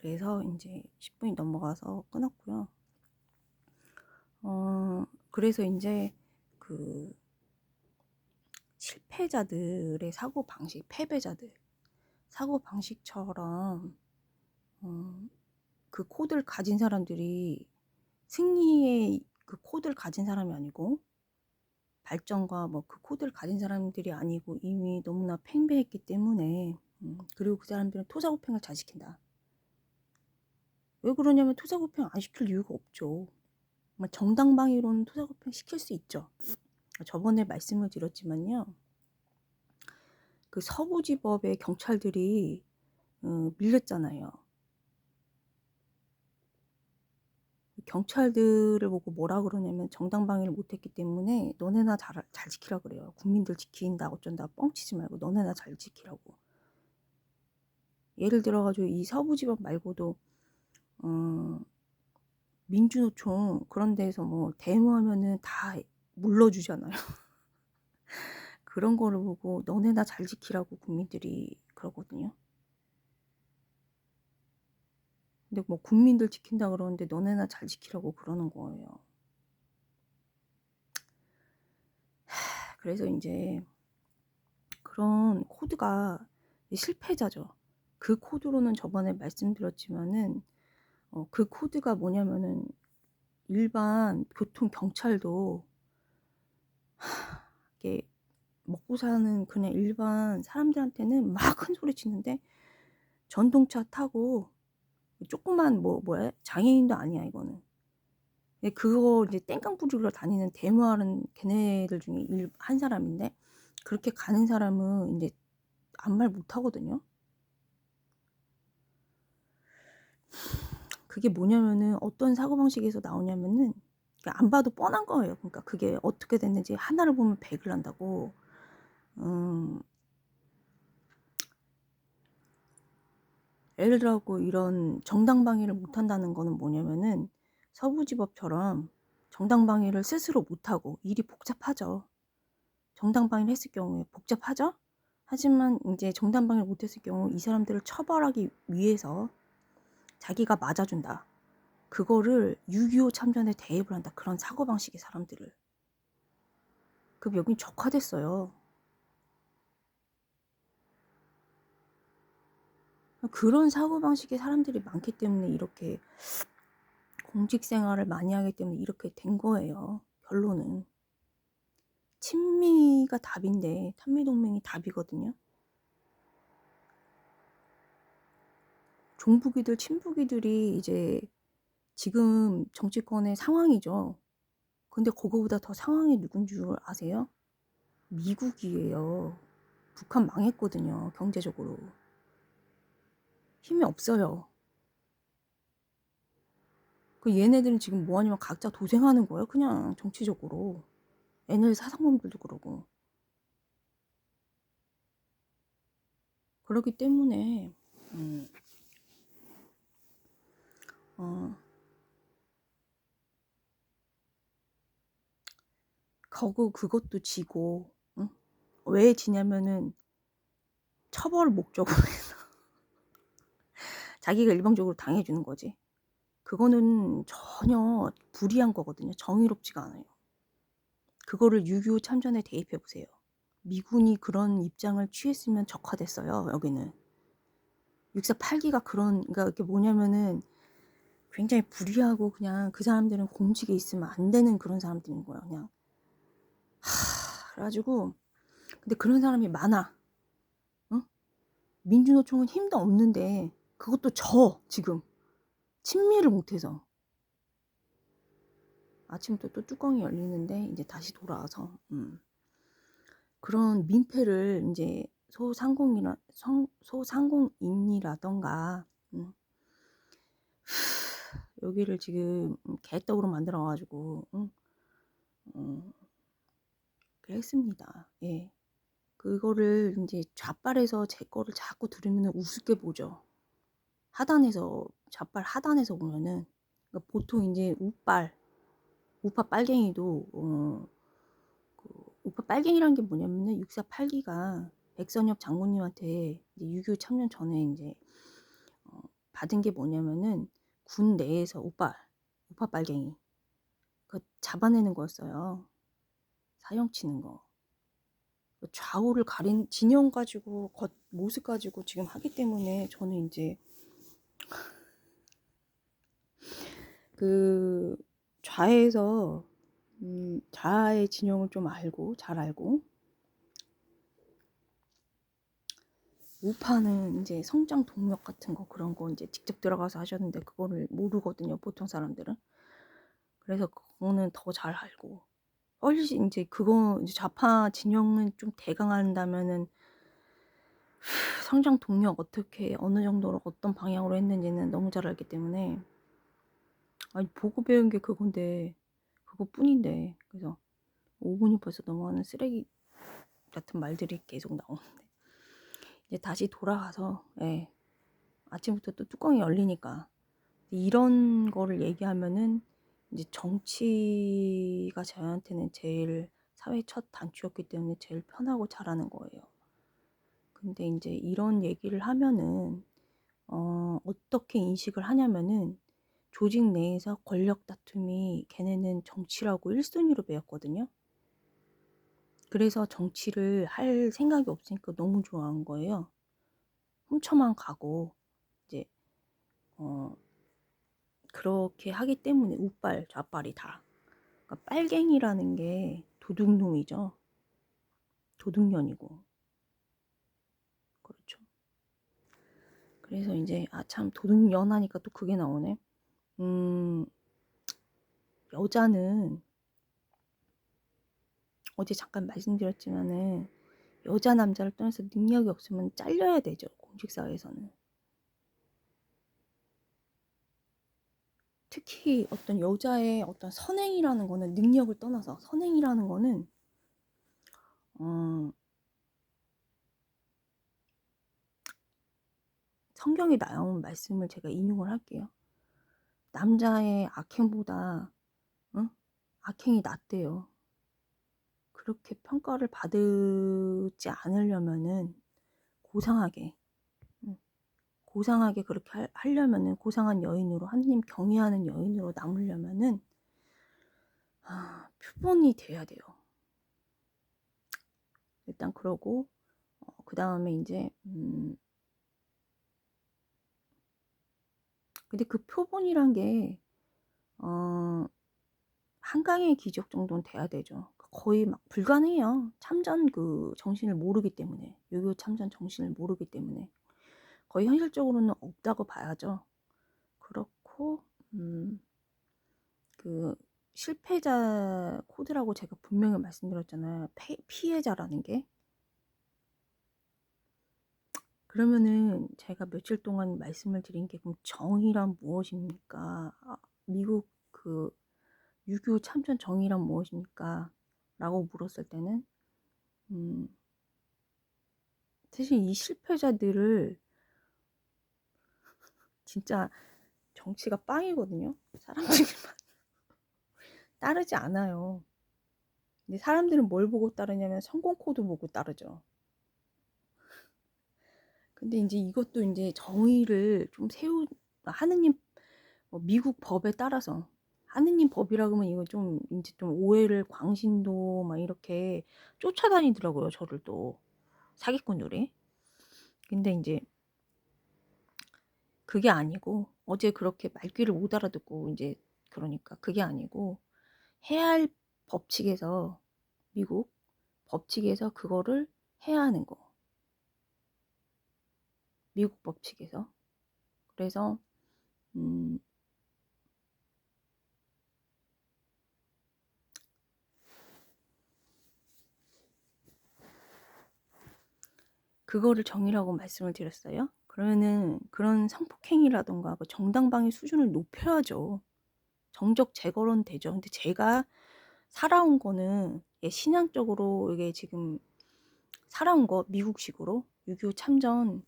그래서 인제 10분이 넘어가서 끊었고요. 그래서 인제 그 실패자들의 사고방식, 패배자들 사고방식처럼 그 코드를 가진 사람들이 승리의 그 코드를 가진 사람이 아니고, 발전과 뭐 그 코드를 가진 사람들이 아니고 이미 너무나 팽배했기 때문에, 그리고 그 사람들은 토사구팽을 잘 시킨다. 왜 그러냐면 토사구팽 안 시킬 이유가 없죠. 정당방위로는 토사구팽 시킬 수 있죠. 저번에 말씀을 드렸지만요. 그 서부지법의 경찰들이 밀렸잖아요. 경찰들을 보고 뭐라 그러냐면 정당방위를 못했기 때문에 너네나 잘 지키라 그래요. 국민들 지킨다 어쩐다 뻥치지 말고 너네나 잘 지키라고. 예를 들어 가지고 이 서부지법 말고도 어 민주노총 그런 데에서 뭐 데모하면은 다 물러주잖아요. 그런 거를 보고 너네나 잘 지키라고 국민들이 그러거든요. 근데 뭐 국민들 지킨다 그러는데 너네나 잘 지키라고 그러는 거예요. 그래서 인제 그런 코드가 실패자죠. 그 코드로는 저번에 말씀드렸지만은 그 코드가 뭐냐면은 일반 교통 경찰도 이게 먹고 사는 그냥 일반 사람들한테는 막 큰 소리 치는데, 전동차 타고 조그만 뭐야 장애인도 아니야 이거는. 근데 그거 이제 땡깡 부리러 다니는 데모하는 걔네들 중에 한 사람인데, 그렇게 가는 사람은 인제 아무 말 못 하거든요. 그게 뭐냐면은 어떤 사고방식에서 나오냐면은, 그러니까 안 봐도 뻔한 거예요. 그러니까 그게 어떻게 됐는지 하나를 보면 100을 한다고. 음 예를 들어 갖고 이런 정당방위를 못 한다는 거는 뭐냐면은, 서부지법처럼 정당방위를 스스로 못 하고 일이 복잡하죠. 정당방위를 했을 경우에 복잡하죠. 하지만 인제 정당방위를 못 했을 경우 이 사람들을 처벌하기 위해서 자기가 맞아 준다. 그거를 6.25 참전에 대입을 한다. 그런 사고방식의 사람들을. 그럼 여긴 적화됐어요. 그런 사고방식의 사람들이 많기 때문에 이렇게 공직 생활을 많이 하기 때문에 이렇게 된 거예요, 결론은. 친미가 답인데 한미동맹이 답이거든요. 종북이들, 친북이들이 이제 지금 정치권의 상황이죠. 근데 그거보다 더 상황이 누군 줄 아세요? 미국이에요. 북한 망했거든요, 경제적으로. 힘이 없어요. 그 얘네들은 지금 뭐 하냐면 각자 도생하는 거예요, 그냥 정치적으로. NL 사상범들도 그러고. 그렇기 때문에 음 어 그것도 지고, 응? 왜 지냐면은 처벌 목적으로 해서 자기가 일방적으로 당해 주는 거지. 그거는 전혀 불이한 거거든요. 정의롭지가 않아요. 그거를 6.25 참전에 대입해 보세요. 미군이 그런 입장을 취했으면 적화됐어요, 여기는. 6.4 8기가 그런, 그러니까 이게 뭐냐면은 굉장히 불의하고 그냥 그 사람들은 공직에 있으면 안 되는 그런 사람들인 거예요, 그냥. 그래 가지고 근데 그런 사람이 많아. 응? 민주노총은 힘도 없는데 그것도 지금. 친미를 못 해서. 아침부터 또 뚜껑이 열리는데 인제 다시 돌아와서 그런 민폐를 인제 소상공인이라든가 여기를 지금 개떡으로 만들어 가지고 어 그랬습니다. 예. 그거를 인제 좌빨에서 제 거를 자꾸 들으면은 우습게 보죠. 좌빨 하단에서 보면은. 그러니까 보통 인제 우파 빨갱이도 그 우파 빨갱이라는 게 뭐냐면은 6.4 8기가 백선엽 장군님한테 이제 6.25 참전 전에 인제 어 받은 게 뭐냐면은 군 내에서 오빠 빨갱이 잡아내는 거였어요. 사형 치는 거. 좌우를 가린 진영 가지고 모습 가지고 지금 하기 때문에 저는 인제 그 좌에서 좌의 진영을 좀 잘 알고 우파는 인제 성장 동력 같은 거 그런 거 인제 직접 들어가서 하셨는데 그거를 모르거든요, 보통 사람들은. 그래서 그거는 더 잘 알고 훨씬 인제 그거 이제 좌파 진영은 좀 대강한다면은 성장 동력 어떻게 어느 정도로 어떤 방향으로 했는지는 너무 잘 알기 때문에 아니 보고 배운 게 그건데 그것뿐인데 그래서 5 분이 벌써 넘어가는 쓰레기 같은 말들이 계속 나오는데 이제 다시 돌아가서 예. 아침부터 또 뚜껑이 열리니까 이런 거를 얘기하면은 이제 정치가 저한테는 제일 사회 첫 단추였기 때문에 제일 편하고 잘하는 거예요. 근데 인제 이런 얘기를 하면은 어떻게 인식을 하냐면은 조직 내에서 권력 다툼이 걔네는 정치라고 1 순위로 배웠거든요. 그래서 정치를 할 생각이 없으니까 너무 좋아한 거예요. 훔쳐만 가고 이제 어 그렇게 하기 때문에 우빨 좌빨이 다. 그러니까 빨갱이라는 게 도둑놈이죠. 도둑년이고. 그렇죠. 그래서 인제 참 도둑년 하니까 또 그게 나오네. 음 여자는 어제 잠깐 말씀드렸지만은 여자 남자를 떠나서 능력이 없으면 잘려야 되죠, 공직사회에서는. 특히 어떤 여자의 어떤 선행이라는 거는 능력을 떠나서 선행이라는 거는 어 성경에 나온 말씀을 제가 인용을 할게요. 남자의 악행보다 악행이 낫대요. 그렇게 평가를 받지 않으려면은 고상하게 고상하게 그렇게 하려면은 고상한 여인으로 하느님 경외하는 여인으로 남으려면은 표본이 돼야 돼요. 일단 그러고 그다음에 인제 근데 그 표본이란 게 한강의 기적 정도는 돼야 되죠. 거의 막 불가능해요. 참전 정신을 모르기 때문에. 6.25 참전 정신을 모르기 때문에. 거의 현실적으로는 없다고 봐야죠. 그렇고 그 실패자 코드라고 제가 분명히 말씀드렸잖아요. 피해자라는 게. 그러면은 제가 며칠 동안 말씀을 드린 게 그럼 정의란 무엇입니까? 미국 6.25 참전 정의란 무엇입니까? 라고 물었을 때는 사실 이 실패자들을 진짜 정치가 빵이거든요. 사람들이 따르지 않아요. 근데 사람들은 뭘 보고 따르냐면 성공 코드 보고 따르죠. 근데 인제 이것도 인제 정의를 좀 하느님 미국 법에 따라서 하느님 법이라 그러면 이거 좀 인제 좀 오해를 광신도 막 이렇게 쫓아다니더라고요, 저를 또 사기꾼들이. 근데 인제 그게 아니고 어제 그렇게 말귀를 못 알아듣고 인제 그러니까 그게 아니고 해야 할 법칙에서 미국 법칙에서 그거를 해야 하는 거. 미국 법칙에서. 그래서 음 그거를 정의라고 말씀을 드렸어요. 그러면은 그런 성폭행이라든가 정당방위 수준을 높여야죠. 정적 제거는 되죠. 근데 제가 살아온 거는 신앙적으로 이게 지금 살아온 거 미국식으로 6.25 참전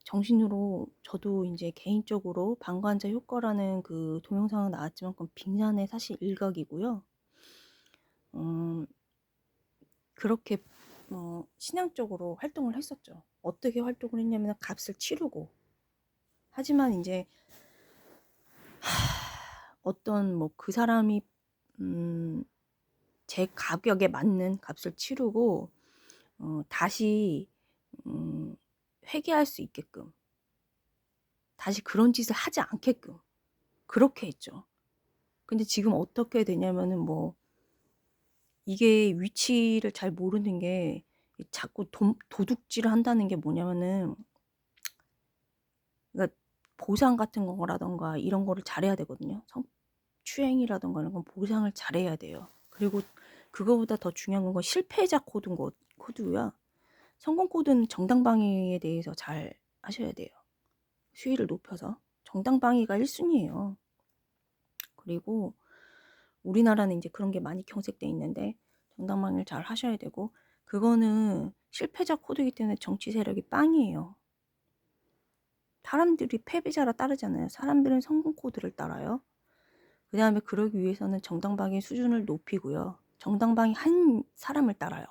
정신으로 저도 인제 개인적으로 방관자 효과라는 그 동영상은 나왔지만 그건 빙산의 사실 일각이고요. 음 그렇게 신앙적으로 활동을 했었죠. 어떻게 활동을 했냐면 값을 치르고. 하지만 인제 어떤 뭐 그 사람이 제 가격에 맞는 값을 치르고 다시 회개할 수 있게끔, 다시 그런 짓을 하지 않게끔 그렇게 했죠. 근데 지금 어떻게 되냐면은 뭐 이게 위치를 잘 모르는 게, 자꾸 도둑질을 한다는 게 뭐냐면은, 그러니까 보상 같은 거라든가 이런 거를 잘해야 되거든요. 성추행이라든가 이런 건 보상을 잘해야 돼요. 그리고 그거보다 더 중요한 건 실패자 코드고요. 성공 코드는 정당방위에 대해서 잘 하셔야 돼요. 수위를 높여서. 정당방위가 1순위예요. 그리고 우리나라는 이제 그런 게 많이 경색돼 있는데 정당방위를 잘 하셔야 되고, 그거는 실패자 코드이기 때문에 정치 세력이 빵이에요. 사람들이 패배자라 따르잖아요. 사람들은 성공 코드를 따라요. 그 다음에 그러기 위해서는 정당방위 수준을 높이고요. 정당방위 한 사람을 따라요.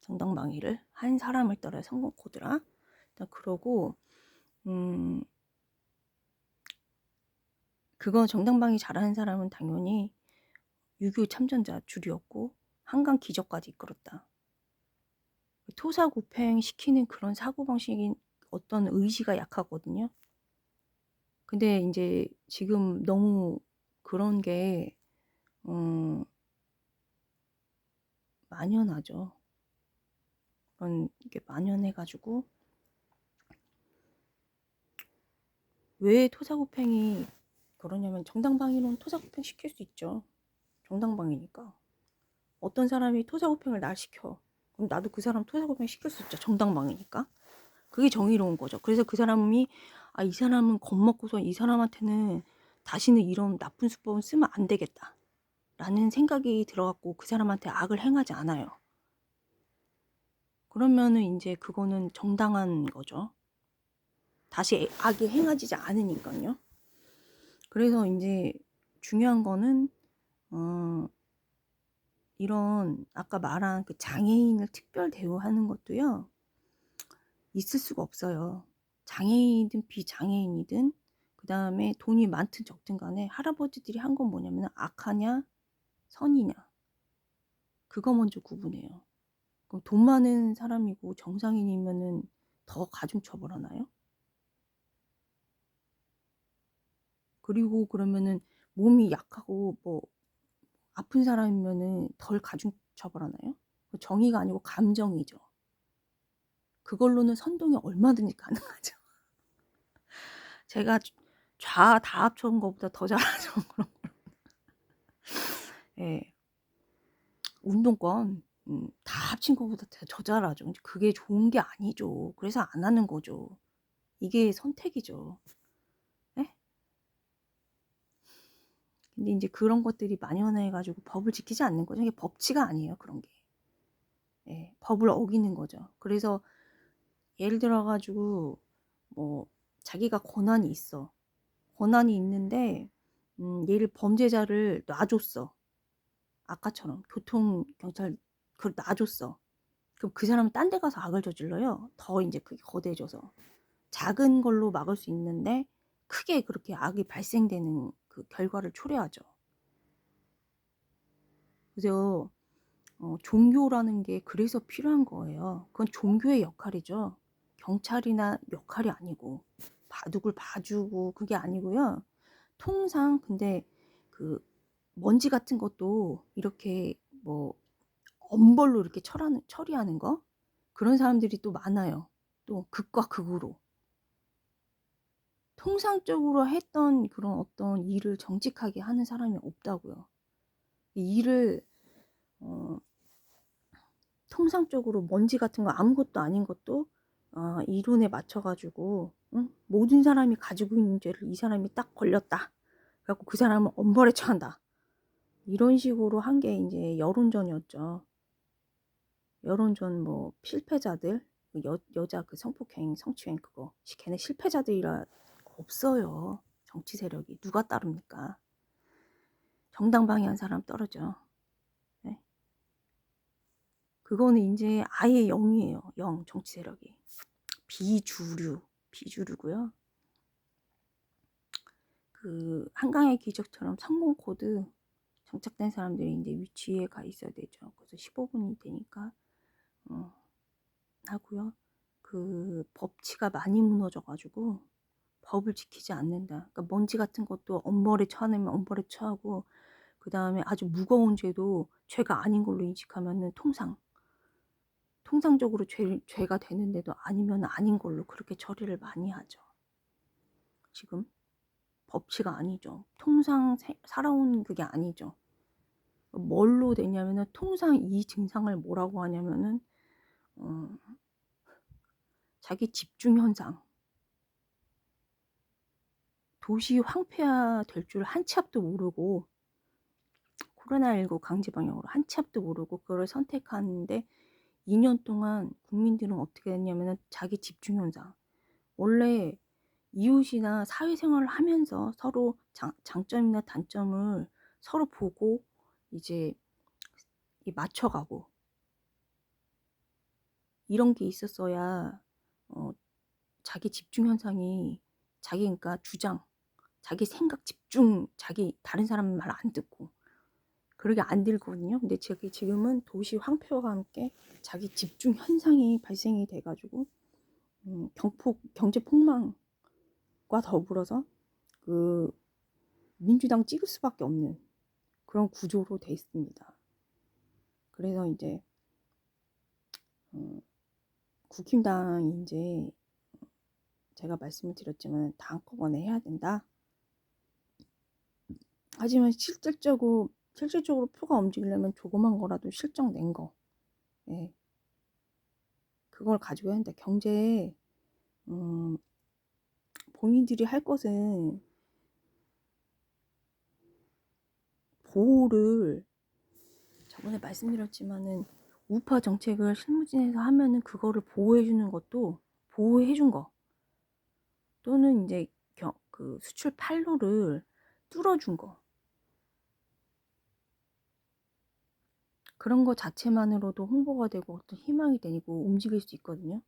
정당방위를 한 사람을 따라요. 성공 코드라. 일단 그러고 그거 정당방위 잘하는 사람은 당연히 6.25 참전자 줄이었고 한강 기적까지 이끌었다. 토사구팽 시키는 그런 사고방식인 어떤 의지가 약하거든요. 근데 이제 지금 너무 그런 게 만연하죠. 그런 게 만연해가지고, 왜 토사구팽이 그러냐면, 정당방위로는 토사구팽 시킬 수 있죠. 정당방위니까. 어떤 사람이 토사구팽을 날 시켜. 그럼 나도 그 사람 토사구팽 시킬 수 있죠. 정당방위니까. 그게 정의로운 거죠. 그래서 그 사람이, 아, 이 사람은 겁먹고서 이 사람한테는 다시는 이런 나쁜 수법은 쓰면 안 되겠다 라는 생각이 들어갖고 그 사람한테 악을 행하지 않아요. 그러면은 이제 그거는 정당한 거죠. 다시 악이 행하지 않으니까요. 그래서 이제 중요한 거는 이런 아까 말한 그 장애인을 특별 대우하는 것도요, 있을 수가 없어요. 장애인이든 비장애인이든, 그 다음에 돈이 많든 적든 간에 할아버지들이 한 건 뭐냐면 악하냐 선이냐, 그거 먼저 구분해요. 그럼 돈 많은 사람이고 정상인이면은 더 가중처벌하나요? 그리고 그러면은 몸이 약하고 뭐 아픈 사람이면은 덜 가중처벌하나요? 정의가 아니고 감정이죠. 그걸로는 선동이 얼마든지 가능하죠. 제가 좌 다 합쳐온 것보다 더 잘하죠. 그런 거. 예. 운동권 다 합친 것보다 더 잘하죠. 그게 좋은 게 아니죠. 그래서 안 하는 거죠. 이게 선택이죠. 예? 근데 이제 그런 것들이 만연해 가지고 법을 지키지 않는 거죠. 이게 법치가 아니에요, 그런 게. 예. 법을 어기는 거죠. 그래서 예를 들어 가지고 뭐 자기가 권한이 있어. 권한이 있는데 얘를 범죄자를 놔줬어. 아까처럼 교통경찰 그걸 놔줬어. 그럼 그 사람은 딴 데 가서 악을 저질러요. 더 이제 그게 거대해져서. 작은 걸로 막을 수 있는데 크게 그렇게 악이 발생되는 그 결과를 초래하죠. 그래서 종교라는 게 그래서 필요한 거예요. 그건 종교의 역할이죠. 경찰이나 역할이 아니고, 누굴 봐주고 그게 아니고요. 통상 근데 그 먼지 같은 것도 이렇게 뭐 엄벌로 이렇게 처리하는 거, 그런 사람들이 또 많아요. 또 극과 극으로. 통상적으로 했던 그런 어떤 일을 정직하게 하는 사람이 없다고요. 이 일을 통상적으로 먼지 같은 거 아무것도 아닌 것도 이론에 맞춰가지고, 응? 모든 사람이 가지고 있는 죄를 이 사람이 딱 걸렸다. 그래갖고 그 사람을 엄벌에 처한다. 이런 식으로 한 게 이제 여론전이었죠. 여론전 뭐 실패자들, 여자 그 성폭행, 성추행 그거, 걔네 실패자들이라 없어요. 정치 세력이 누가 따릅니까? 정당방위한 사람 떨어져. 네? 그거는 이제 아예 0이에요. 0, 정치 세력이. 비주류고요. 그 한강의 기적처럼 성공 코드 장착된 사람들이 인제 위치에 가 있어야 되죠. 그래서 15분이 되니까 하고요. 그 법치가 많이 무너져 가지고 법을 지키지 않는다. 그러니까 먼지 같은 것도 엄벌에 처하면 엄벌에 처하고, 그다음에 아주 무거운 죄도 죄가 아닌 걸로 인식하면은 통상적으로 죄가 되는데도 아니면 아닌 걸로 그렇게 처리를 많이 하죠. 지금 법치가 아니죠. 통상 살아온 그게 아니죠. 뭘로 되냐면은 통상 이 증상을 뭐라고 하냐면은 어 자기 집중 현상. 도시 황폐화 될 줄 한 치 앞도 모르고, 코로나19 강제 방역으로 한 치 앞도 모르고 그거를 선택하는데 2년 동안 국민들은 어떻게 됐냐면은 자기 집중 현상. 원래 이웃이나 사회생활을 하면서 서로 장점이나 단점을 서로 보고 이제 이 맞춰가고 이런 게 있었어야 어 자기 집중 현상이, 자기 그러니까 주장, 자기 생각 집중, 자기 다른 사람 말 안 듣고 그러게 안 들거든요. 근데 지금은 도시 황폐화와 함께 자기 집중 현상이 발생이 돼 가지고 경폭 경제 폭망과 더불어서 그 민주당 찍을 수밖에 없는 그런 구조로 돼 있습니다. 그래서 인제 어 국힘당이 인제 제가 말씀을 드렸지만 다 한꺼번에 해야 된다. 하지만 실질적으로 표가 움직이려면 조그만 거라도 실적 낸 거, 예, 그걸 가지고 해야 한다. 경제에 본인들이 할 것은 보호를, 저번에 말씀드렸지만은 우파 정책을 실무진에서 하면은 그거를 보호해 주는 것도 보호해 준 거, 또는 인제 그 수출 판로를 뚫어 준 거, 그런 거 자체만으로도 홍보가 되고 어떤 희망이 되고 움직일 수 있거든요.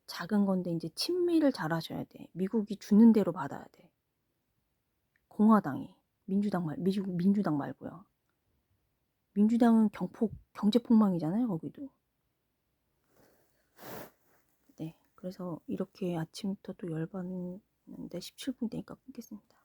작은 건데 인제 친미를 잘하셔야 돼. 미국이 주는 대로 받아야 돼. 공화당이. 미국 민주당 말고요. 민주당은 경제 폭망이잖아요, 거기도. 네. 그래서 이렇게 아침부터 또 열받는데 17분 되니까 끊겠습니다.